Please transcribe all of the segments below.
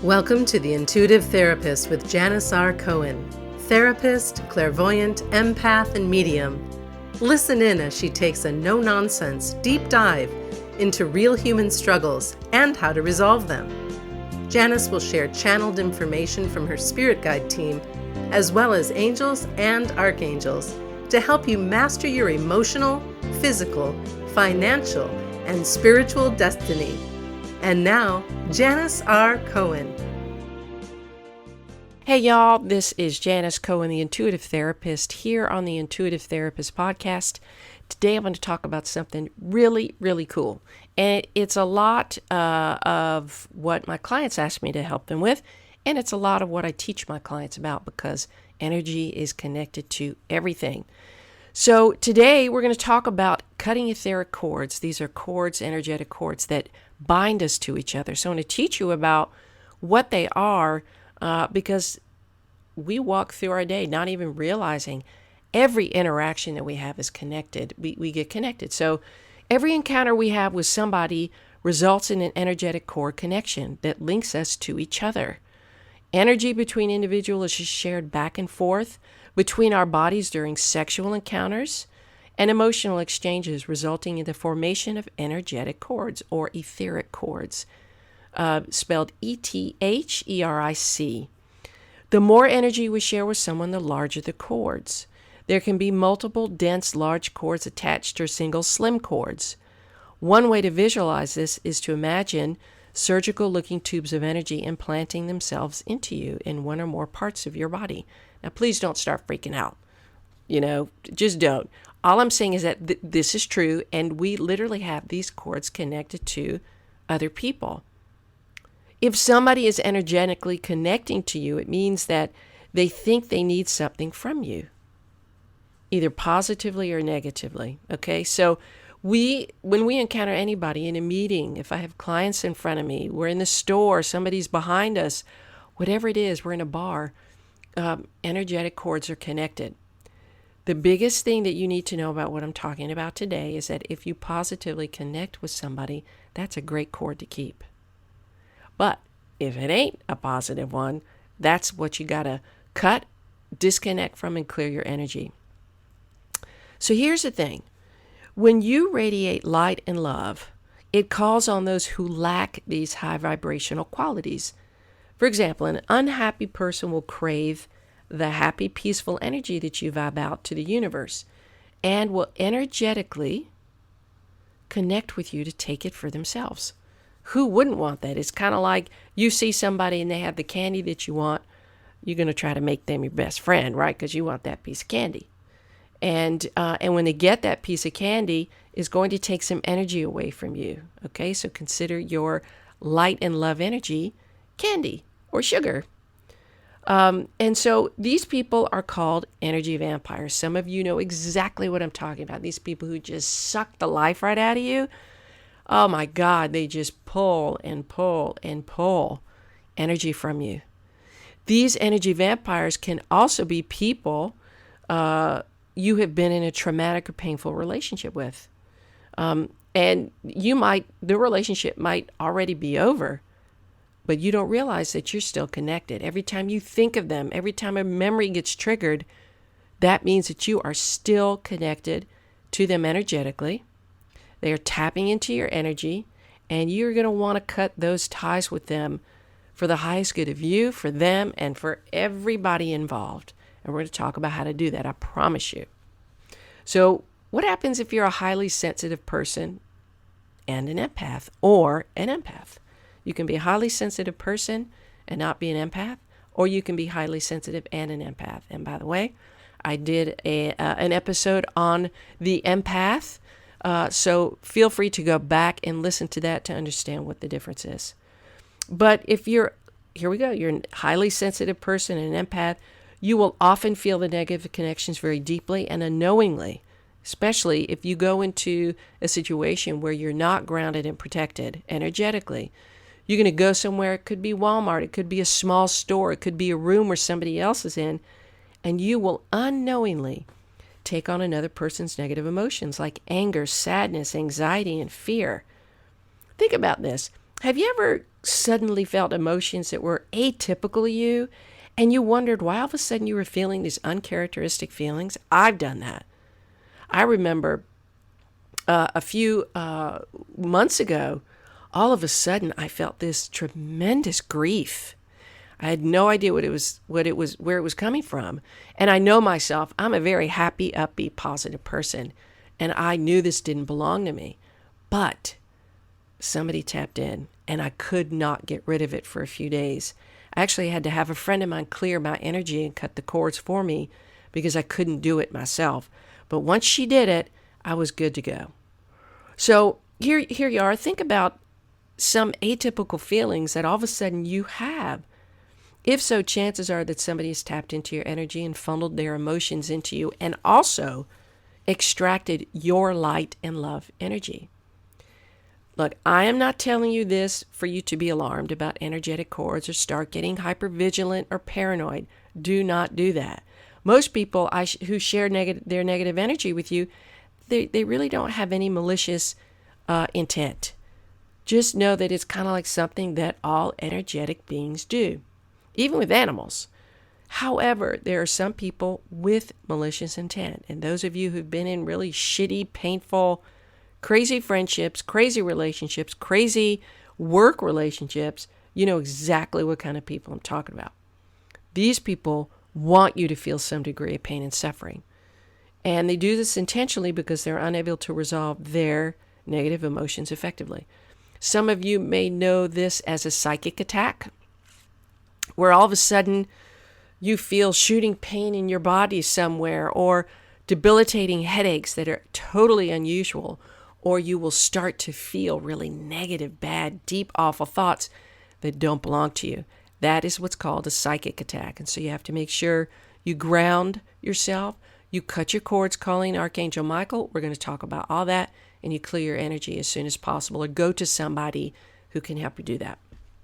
Welcome to The Intuitive Therapist with Janis Cohen, therapist, clairvoyant, empath, and medium. Listen in as she takes a no-nonsense, deep dive into real human struggles and how to resolve them. Janis will share channeled information from her spirit guide team, as well as angels and archangels, to help you master your emotional, physical, financial, and spiritual destiny. And now, Janis R. Cohen. Hey y'all, this is Janis Cohen, the Intuitive Therapist, here on the Intuitive Therapist podcast. Today I'm going to talk about something really, really cool. And it's a lot of what my clients ask me to help them with, and it's a lot of what I teach my clients about because energy is connected to everything. So today we're going to talk about cutting etheric cords. These are cords, energetic cords that bind us to each other. So I'm going to teach you about what they are because we walk through our day not even realizing every interaction that we have is connected. We get connected. So every encounter we have with somebody results in an energetic cord connection that links us to each other. Energy between individuals is shared back and forth between our bodies during sexual encounters and emotional exchanges, resulting in the formation of energetic cords or etheric cords, spelled E-T-H-E-R-I-C. The more energy we share with someone, the larger the cords. There can be multiple dense, large cords attached to single slim cords. One way to visualize this is to imagine surgical-looking tubes of energy implanting themselves into you in one or more parts of your body. Now, please don't start freaking out. Just don't. All I'm saying is that this is true, and we literally have these cords connected to other people. If somebody is energetically connecting to you, it means that they think they need something from you, either positively or negatively. Okay, so when we encounter anybody in a meeting, if I have clients in front of me, we're in the store, somebody's behind us, whatever it is, we're in a bar, energetic cords are connected. The biggest thing that you need to know about what I'm talking about today is that if you positively connect with somebody, that's a great cord to keep. But if it ain't a positive one, that's what you got to cut, disconnect from, and clear your energy. So here's the thing. When you radiate light and love, it calls on those who lack these high vibrational qualities. For example, an unhappy person will crave the happy, peaceful energy that you vibe out to the universe and will energetically connect with you to take it for themselves. Who wouldn't want that? It's kind of like you see somebody and they have the candy that you want. You're going to try to make them your best friend, right? Because you want that piece of candy. And when they get that piece of candy, it's going to take some energy away from you. Okay, so consider your light and love energy candy or sugar. And so these people are called energy vampires. Some of you know exactly what I'm talking about. These people who just suck the life right out of you. Oh my God, they just pull and pull and pull energy from you. These energy vampires can also be people you have been in a traumatic or painful relationship with. And the relationship might already be over, but you don't realize that you're still connected. Every time you think of them, every time a memory gets triggered, that means that you are still connected to them energetically. They are tapping into your energy, and you're going to want to cut those ties with them for the highest good of you, for them, and for everybody involved. And we're going to talk about how to do that, I promise you. So what happens if you're a highly sensitive person and an empath, or an empath? You can be a highly sensitive person and not be an empath, or you can be highly sensitive and an empath. And by the way, I did an episode on the empath, so feel free to go back and listen to that to understand what the difference is. But if you're a highly sensitive person and an empath, you will often feel the negative connections very deeply and unknowingly, especially if you go into a situation where you're not grounded and protected energetically. You're going to go somewhere, it could be Walmart, it could be a small store, it could be a room where somebody else is in, and you will unknowingly take on another person's negative emotions like anger, sadness, anxiety, and fear. Think about this. Have you ever suddenly felt emotions that were atypical of you, and you wondered why all of a sudden you were feeling these uncharacteristic feelings? I've done that. I remember a few months ago, all of a sudden I felt this tremendous grief. I had no idea where it was coming from. And I know myself, I'm a very happy, upbeat, positive person. And I knew this didn't belong to me. But somebody tapped in and I could not get rid of it for a few days. I actually had to have a friend of mine clear my energy and cut the cords for me because I couldn't do it myself. But once she did it, I was good to go. So here you are. Think about some atypical feelings that all of a sudden you have. If so, chances are that somebody has tapped into your energy and funneled their emotions into you and also extracted your light and love energy. Look, I am not telling you this for you to be alarmed about energetic cords or start getting hypervigilant or paranoid. Do not do that. Most people who share their negative energy with you, they really don't have any malicious intent. Just know that it's kind of like something that all energetic beings do, even with animals. However, there are some people with malicious intent. And those of you who've been in really shitty, painful, crazy friendships, crazy relationships, crazy work relationships, you know exactly what kind of people I'm talking about. These people want you to feel some degree of pain and suffering. And they do this intentionally because they're unable to resolve their negative emotions effectively. Some of you may know this as a psychic attack, where all of a sudden you feel shooting pain in your body somewhere or debilitating headaches that are totally unusual, or you will start to feel really negative, bad, deep, awful thoughts that don't belong to you. That is what's called a psychic attack. And so you have to make sure you ground yourself, you cut your cords calling Archangel Michael. We're going to talk about all that, and you clear your energy as soon as possible, or go to somebody who can help you do that.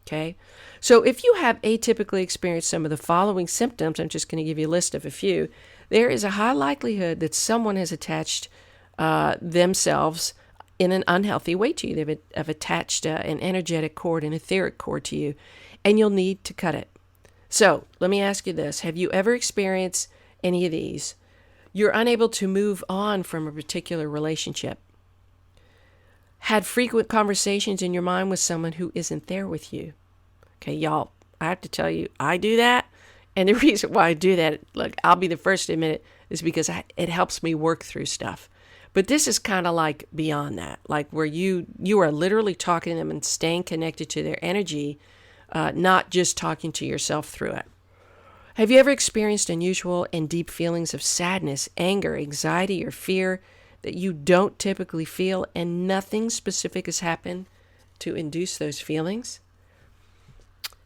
Okay? So if you have atypically experienced some of the following symptoms, I'm just going to give you a list of a few. There is a high likelihood that someone has attached themselves in an unhealthy way to you. They've attached an energetic cord, an etheric cord to you, and you'll need to cut it. So let me ask you this. Have you ever experienced any of these? You're unable to move on from a particular relationship. Had frequent conversations in your mind with someone who isn't there with you. Okay, y'all, I have to tell you, I do that. And the reason why I do that, look, I'll be the first to admit it, is because it helps me work through stuff. But this is kind of like beyond that, like where you are literally talking to them and staying connected to their energy, not just talking to yourself through it. Have you ever experienced unusual and deep feelings of sadness, anger, anxiety, or fear that you don't typically feel, and nothing specific has happened to induce those feelings?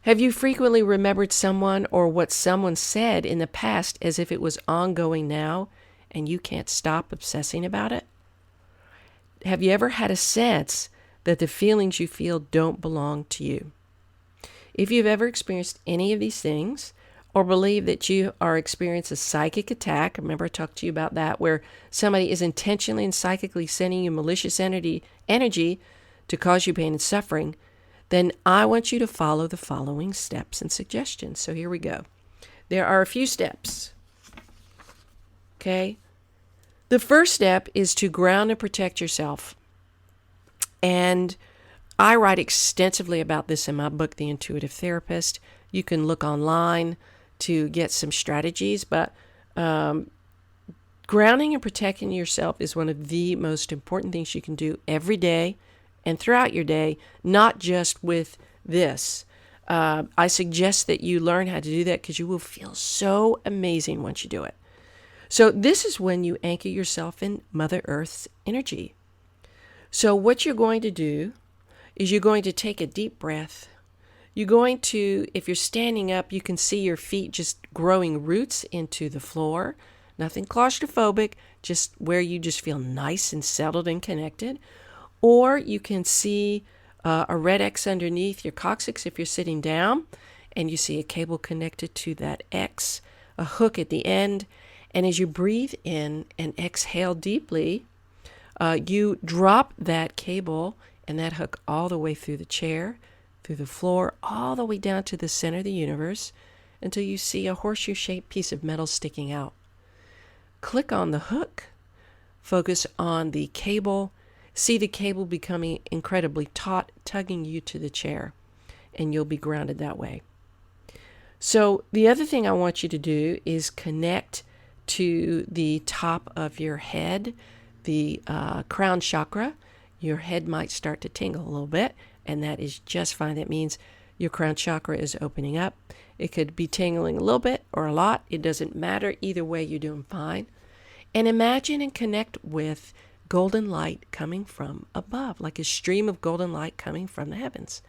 Have you frequently remembered someone or what someone said in the past as if it was ongoing now, and you can't stop obsessing about it? Have you ever had a sense that the feelings you feel don't belong to you? If you've ever experienced any of these things, or believe that you are experiencing a psychic attack, remember I talked to you about that, where somebody is intentionally and psychically sending you malicious energy to cause you pain and suffering, then I want you to follow the following steps and suggestions. So here we go. There are a few steps. Okay? The first step is to ground and protect yourself. And I write extensively about this in my book, The Intuitive Therapist. You can look online to get some strategies, but grounding and protecting yourself is one of the most important things you can do every day and throughout your day, not just with this. I suggest that you learn how to do that because you will feel so amazing once you do it. So this is when you anchor yourself in Mother Earth's energy. So what you're going to do is you're going to take a deep breath. You're going to, if you're standing up, you can see your feet just growing roots into the floor. Nothing claustrophobic, just where you just feel nice and settled and connected. Or you can see a red X underneath your coccyx if you're sitting down, and you see a cable connected to that X, a hook at the end. And as you breathe in and exhale deeply, you drop that cable and that hook all the way through the chair, through the floor, all the way down to the center of the universe until you see a horseshoe-shaped piece of metal sticking out. Click on the hook, focus on the cable, see the cable becoming incredibly taut, tugging you to the chair, and you'll be grounded that way. So the other thing I want you to do is connect to the top of your head, the crown chakra. Your head might start to tingle a little bit, and that is just fine. That means your crown chakra is opening up. It could be tingling a little bit or a lot. It doesn't matter. Either way, you're doing fine. And imagine and connect with golden light coming from above, like a stream of golden light coming from the heavens.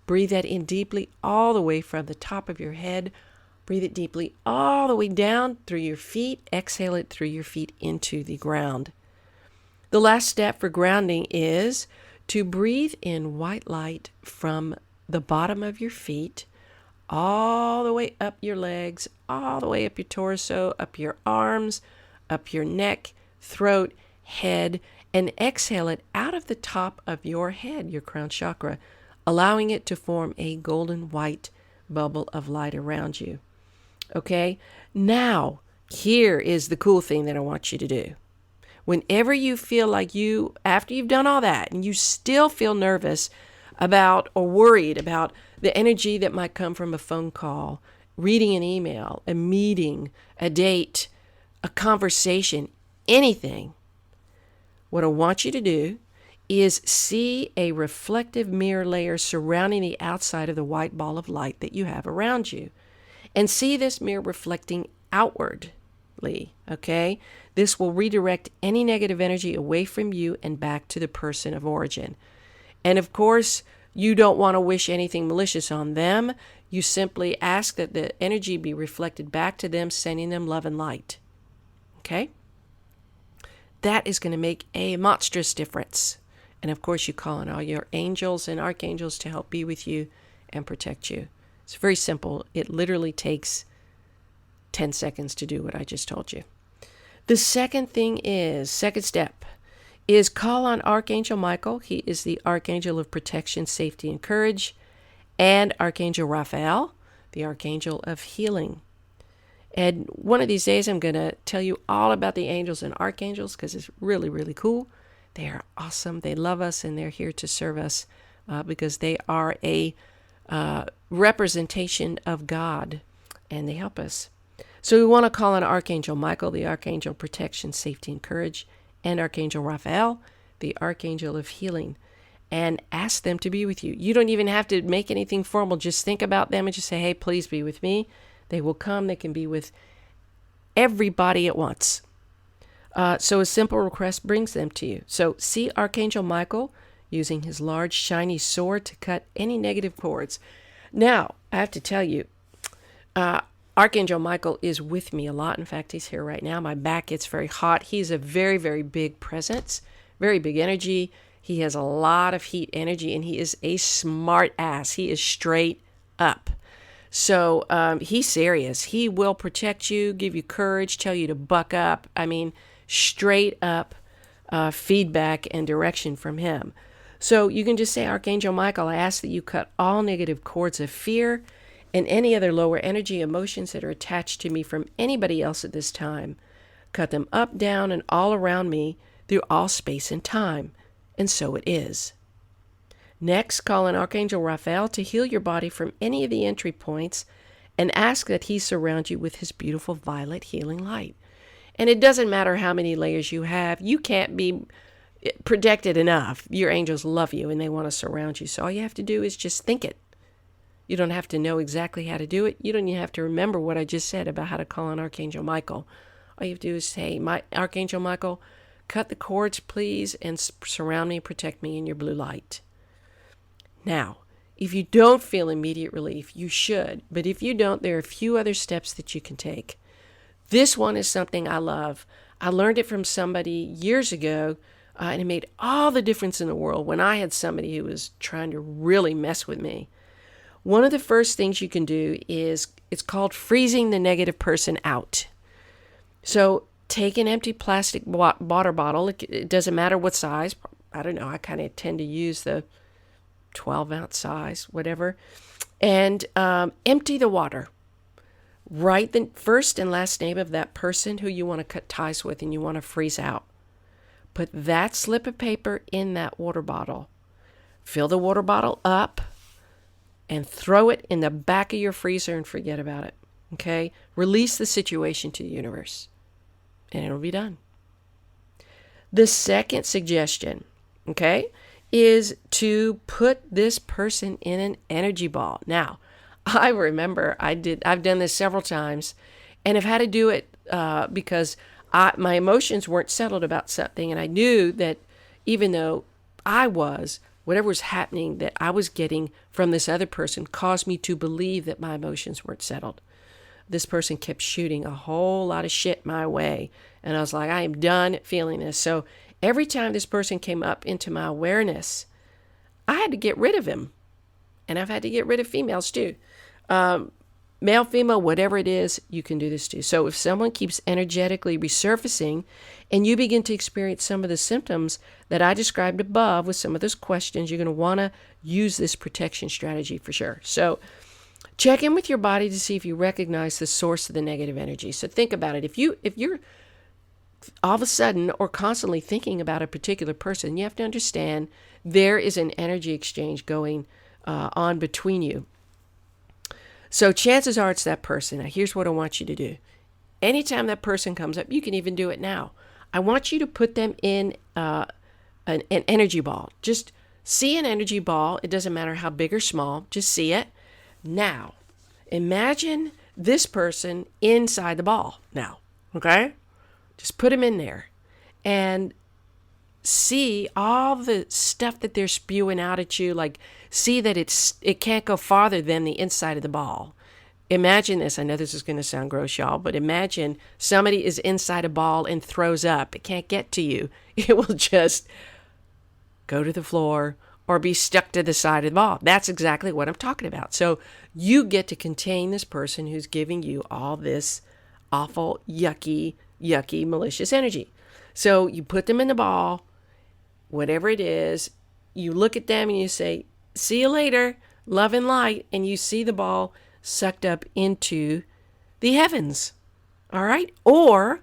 Breathe that in deeply all the way from the top of your head. Breathe it deeply all the way down through your feet. Exhale it through your feet into the ground. The last step for grounding is to breathe in white light from the bottom of your feet all the way up your legs, all the way up your torso, up your arms, up your neck, throat, head, and exhale it out of the top of your head, your crown chakra, allowing it to form a golden white bubble of light around you. Okay? Now, here is the cool thing that I want you to do. Whenever you feel like after you've done all that, and you still feel nervous about or worried about the energy that might come from a phone call, reading an email, a meeting, a date, a conversation, anything, what I want you to do is see a reflective mirror layer surrounding the outside of the white ball of light that you have around you. And see this mirror reflecting outwardly, okay? This will redirect any negative energy away from you and back to the person of origin. And of course, you don't want to wish anything malicious on them. You simply ask that the energy be reflected back to them, sending them love and light. Okay? That is going to make a monstrous difference. And of course, you call on all your angels and archangels to help be with you and protect you. It's very simple. It literally takes 10 seconds to do what I just told you. The second step is call on Archangel Michael. He is the Archangel of Protection, Safety, and Courage. And Archangel Raphael, the Archangel of Healing. And one of these days, I'm going to tell you all about the angels and archangels because it's really, really cool. They are awesome. They love us, and they're here to serve us because they are a representation of God, and they help us. So we want to call on Archangel Michael, the Archangel of Protection, Safety, and Courage, and Archangel Raphael, the Archangel of Healing, and ask them to be with you. You don't even have to make anything formal. Just think about them and just say, hey, please be with me. They will come. They can be with everybody at once. So a simple request brings them to you. So see Archangel Michael using his large, shiny sword to cut any negative cords. Now, I have to tell you, Archangel Michael is with me a lot. In fact, he's here right now. My back gets very hot. He's a very, very big presence, very big energy. He has a lot of heat energy, and he is a smart ass. He is straight up. So he's serious. He will protect you, give you courage, tell you to buck up. I mean, straight up feedback and direction from him. So you can just say, Archangel Michael, I ask that you cut all negative cords of fear and any other lower energy emotions that are attached to me from anybody else at this time. Cut them up, down, and all around me through all space and time. And so it is. Next, call on Archangel Raphael to heal your body from any of the entry points and ask that he surround you with his beautiful violet healing light. And it doesn't matter how many layers you have. You can't be protected enough. Your angels love you and they want to surround you. So all you have to do is just think it. You don't have to know exactly how to do it. You don't even have to remember what I just said about how to call on Archangel Michael. All you have to do is say, Archangel Michael, cut the cords, please, and surround me, protect me in your blue light. Now, if you don't feel immediate relief, you should. But if you don't, there are a few other steps that you can take. This one is something I love. I learned it from somebody years ago, and it made all the difference in the world when I had somebody who was trying to really mess with me. One of the first things you can do is, it's called freezing the negative person out. So take an empty plastic water bottle. It doesn't matter what size. I don't know. I kind of tend to use the 12-ounce size, whatever, and empty the water. Write the first and last name of that person who you want to cut ties with and you want to freeze out. Put that slip of paper in that water bottle. Fill the water bottle up and throw it in the back of your freezer and forget about it. Okay? Release the situation to the universe and it'll be done. The second suggestion, okay, is to put this person in an energy ball. Now, I remember I've done this several times and have had to do it because my emotions weren't settled about something. And I knew that even though whatever was happening that I was getting from this other person caused me to believe that my emotions weren't settled. This person kept shooting a whole lot of shit my way. And I was like, I am done feeling this. So every time this person came up into my awareness, I had to get rid of him. And I've had to get rid of females too. Male, female, whatever it is, you can do this too. So if someone keeps energetically resurfacing and you begin to experience some of the symptoms that I described above with some of those questions, you're going to want to use this protection strategy for sure. So check in with your body to see if you recognize the source of the negative energy. So think about it. If you're all of a sudden or constantly thinking about a particular person, you have to understand there is an energy exchange going on between you. So chances are it's that person. Now, here's what I want you to do. Anytime that person comes up, you can even do it now. I want you to put them in an energy ball. Just see an energy ball. It doesn't matter how big or small. Just see it. Now, imagine this person inside the ball now, okay? Just put them in there and see all the stuff that they're spewing out at you. Like, see that it can't go farther than the inside of the ball. Imagine this. I know this is going to sound gross, y'all, but imagine somebody is inside a ball and throws up. It can't get to you. It will just go to the floor or be stuck to the side of the ball. That's exactly what I'm talking about. So you get to contain this person who's giving you all this awful, yucky, malicious energy. So you put them in the ball, whatever it is, you look at them and you say, see you later, love and light, and you see the ball sucked up into the heavens. All right? Or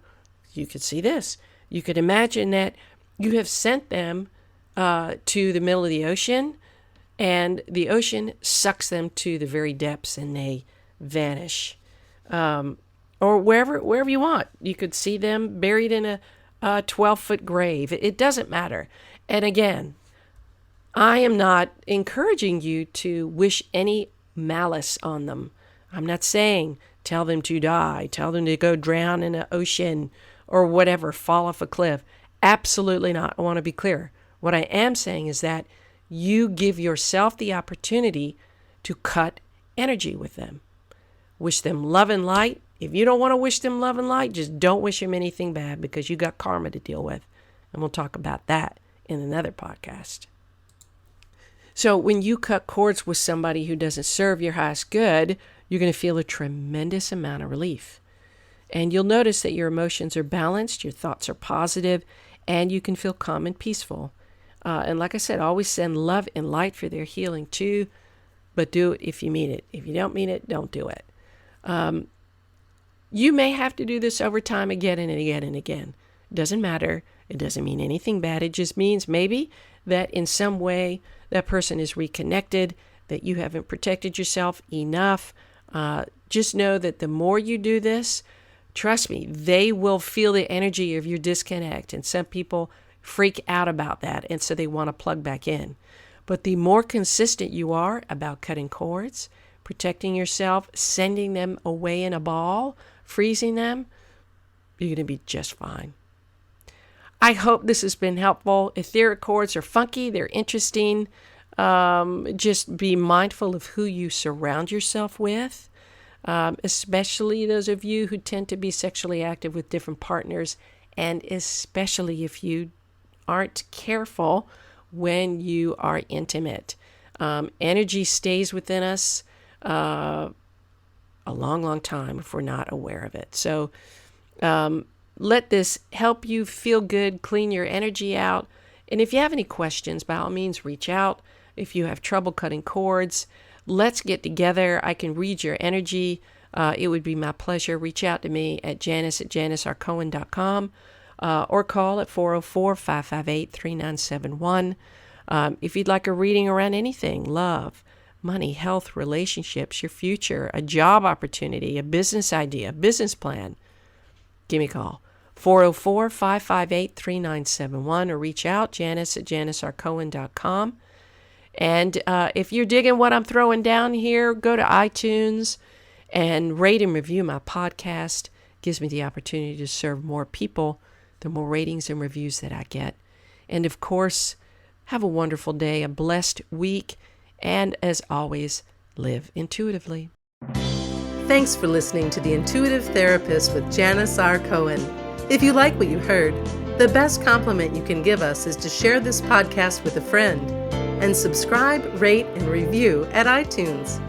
you could see this. You could imagine that you have sent them to the middle of the ocean, and the ocean sucks them to the very depths and they vanish. Or wherever you want. You could see them buried in a 12-foot grave. It doesn't matter. And again, I am not encouraging you to wish any malice on them. I'm not saying tell them to die, tell them to go drown in an ocean or whatever, fall off a cliff. Absolutely not. I want to be clear. What I am saying is that you give yourself the opportunity to cut energy with them. Wish them love and light. If you don't want to wish them love and light, just don't wish them anything bad because you got karma to deal with. And we'll talk about that in another podcast. So when you cut cords with somebody who doesn't serve your highest good, you're going to feel a tremendous amount of relief. And you'll notice that your emotions are balanced, your thoughts are positive, and you can feel calm and peaceful. And like I said, always send love and light for their healing too, but do it if you mean it. If you don't mean it, don't do it. You may have to do this over time again and again and again. It doesn't matter. It doesn't mean anything bad. It just means maybe that in some way that person is reconnected, that you haven't protected yourself enough. Just know that the more you do this, trust me, they will feel the energy of your disconnect. And some people freak out about that, and so they want to plug back in. But the more consistent you are about cutting cords, protecting yourself, sending them away in a ball, freezing them, you're going to be just fine. I hope this has been helpful. Etheric cords are funky. They're interesting. Just be mindful of who you surround yourself with, especially those of you who tend to be sexually active with different partners, and especially if you aren't careful when you are intimate. Energy stays within us a long, long time if we're not aware of it. So let this help you feel good, clean your energy out. And if you have any questions, by all means, reach out. If you have trouble cutting cords, let's get together. I can read your energy. It would be my pleasure. Reach out to me at janis@janisrcohen.com or call at 404-558-3971. If you'd like a reading around anything, love, money, health, relationships, your future, a job opportunity, a business idea, a business plan, give me a call. 404-558-3971 or reach out, janis@janisrcohen.com. And if you're digging what I'm throwing down here, go to iTunes and rate and review my podcast. Gives me the opportunity to serve more people, the more ratings and reviews that I get. And of course, have a wonderful day, a blessed week, and as always, live intuitively. Thanks for listening to The Intuitive Therapist with Janis R. Cohen. If you like what you heard, the best compliment you can give us is to share this podcast with a friend and subscribe, rate, and review at iTunes.